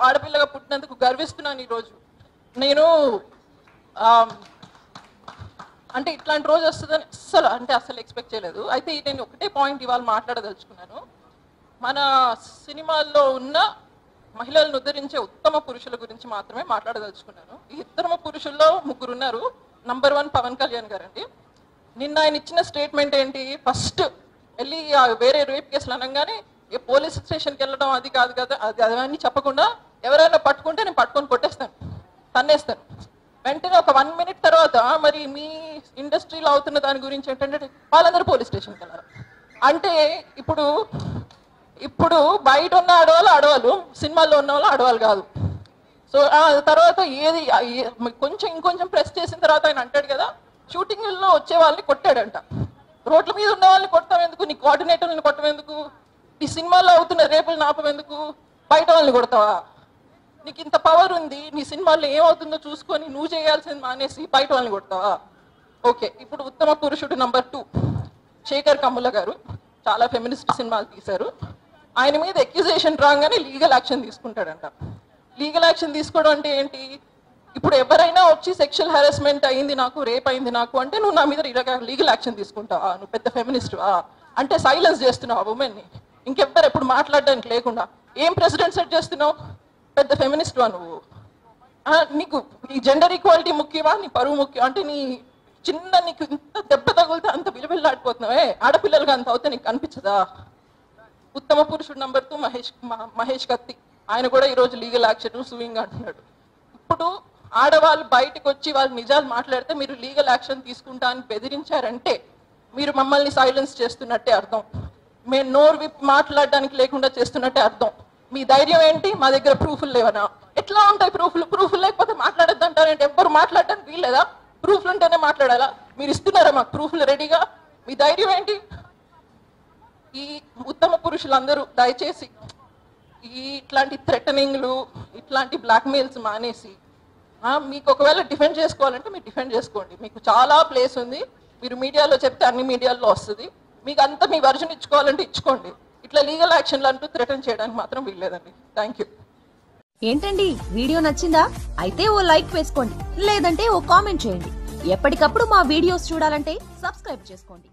ఆడపిల్లగా పుట్టినందుకు గర్విస్తున్నాను ఈరోజు. నేను అంటే ఇట్లాంటి రోజు వస్తుందని అసలు ఎక్స్పెక్ట్ చేయలేదు. అయితే నేను ఒకటే పాయింట్ ఇవాళ మాట్లాడదలుచుకున్నాను. మన సినిమాల్లో ఉన్న మహిళలను ఉద్ధరించే ఉత్తమ పురుషుల గురించి మాత్రమే మాట్లాడదలుచుకున్నాను. ఈ ఉత్తమ పురుషుల్లో ముగ్గురు ఉన్నారు. నంబర్ 1 పవన్ కళ్యాణ్ గారు అండి. నిన్న ఆయన ఇచ్చిన స్టేట్మెంట్ ఏంటి, ఫస్ట్ వెళ్ళి వేరే రేప్ కేసులు అనగానే ఏ పోలీస్ స్టేషన్కి వెళ్ళడం అది కాదు కదా, అవన్నీ చెప్పకుండా ఎవరైనా పట్టుకుంటే నేను పట్టుకొని కొట్టేస్తాను, తన్నేస్తాను. వెంటనే ఒక 1 minute తర్వాత మరి మీ ఇండస్ట్రీలో అవుతున్న దాని గురించి ఏంటంటే వాళ్ళందరూ పోలీస్ స్టేషన్కి వెళ్ళారు. అంటే ఇప్పుడు బయట ఉన్న ఆడవాళ్ళు సినిమాల్లో ఉన్న వాళ్ళు ఆడవాళ్ళు కాదు. సో తర్వాత ఇంకొంచెం ప్రెస్ చేసిన తర్వాత ఆయన అంటాడు కదా, షూటింగ్లో వచ్చే వాళ్ళని కొట్టాడంట. రోడ్ల మీద ఉన్న వాళ్ళని కొట్టడం ఎందుకు, నీ కోఆర్డినేటర్ని కొట్టడం ఎందుకు, నీ సినిమాల్లో అవుతున్న రేపులు నాపం ఎందుకు, బయట వాళ్ళని కొడతావా? నీకు ఇంత పవర్ ఉంది, నీ సినిమాల్లో ఏమవుతుందో చూసుకొని నువ్వు చేయాల్సింది మానేసి బయట వాళ్ళని కొడతావా? ఓకే, ఇప్పుడు ఉత్తమ పురుషుడు నంబర్ 2 శేఖర్ కమ్ముల గారు. చాలా ఫెమినిస్ట్ సినిమాలు తీశారు. ఆయన మీద అక్యూజేషన్ రాగానే లీగల్ యాక్షన్ తీసుకుంటాడంట. లీగల్ యాక్షన్ తీసుకోవడం అంటే ఏంటి, ఇప్పుడు ఎవరైనా వచ్చి సెక్షువల్ హెరాస్మెంట్ అయింది నాకు, రేప్ అయింది నాకు అంటే నువ్వు నా మీద లీగల్ యాక్షన్ తీసుకుంటావా? నువ్వు పెద్ద ఫెమినిస్ట్వా? అంటే సైలెన్స్ చేస్తున్నావు ఆ ఉమెన్ని, ఇంకెవ్వరు ఎప్పుడు మాట్లాడడానికి లేకుండా. ఏం ప్రెసిడెంట్ సెట్ చేస్తున్నావు? పెద్ద ఫెమినిస్ట్వా నువ్వు? నీకు నీ జెండర్ ఈక్వాలిటీ ముఖ్యమా, నీ పరువు ముఖ్యం? అంటే నీకు ఇంత దెబ్బ తగులితే అంత విలువిల్లాడిపోతున్నావే, ఆడపిల్లలుగా అంత అవుతే నీకు కనిపించదా? ఉత్తమ పురుషుడు నంబర్ 2 మహేష్ కత్తి. ఆయన కూడా ఈరోజు లీగల్ యాక్షన్ సూయింగ్ అంటున్నాడు. ఇప్పుడు ఆడవాళ్ళు బయటకు వచ్చి వాళ్ళు నిజాలు మాట్లాడితే మీరు లీగల్ యాక్షన్ తీసుకుంటా అని బెదిరించారంటే మీరు మమ్మల్ని సైలెన్స్ చేస్తున్నట్టే అర్థం. మేము నోరు విప్పి మాట్లాడడానికి లేకుండా చేస్తున్నట్టే అర్థం. మీ ధైర్యం ఏంటి? మా దగ్గర ప్రూఫ్లు లేవనా? ఎట్లా ఉంటాయి ప్రూఫ్లు లేకపోతే మాట్లాడద్దు అంటారంటే ఎవ్వరు మాట్లాడడానికి వీల్లేదా? ప్రూఫ్లు ఉంటేనే మాట్లాడాలా? మీరు ఇస్తున్నారా మాకు ప్రూఫ్లు రెడీగా? మీ ధైర్యం ఏంటి? ఈ ఉత్తమ పురుషులందరూ దయచేసి ఇట్లాంటి థ్రెటనింగ్లు, ఇట్లాంటి బ్లాక్మెయిల్స్ మానేసి మీకు ఒకవేళ డిఫెండ్ చేసుకోవాలంటే మీరు డిఫెండ్ చేసుకోండి. మీకు చాలా ప్లేస్ ఉంది. మీరు మీడియాలో చెప్తే అన్ని మీడియాల్లో వస్తుంది. మీకు అంతా మీ వర్షన్ ఇచ్చుకోవాలంటే ఇచ్చుకోండి. ఇట్లా లీగల్ యాక్షన్లు అంటూ థ్రెటన్ చేయడానికి మాత్రం వీల్లేదండి. Thank you. ఏంటండి, వీడియో నచ్చిందా? అయితే ఓ లైక్ వేసుకోండి, లేదంటే ఓ కామెంట్ చేయండి. ఎప్పటికప్పుడు మా వీడియోస్ చూడాలంటే సబ్స్క్రైబ్ చేసుకోండి.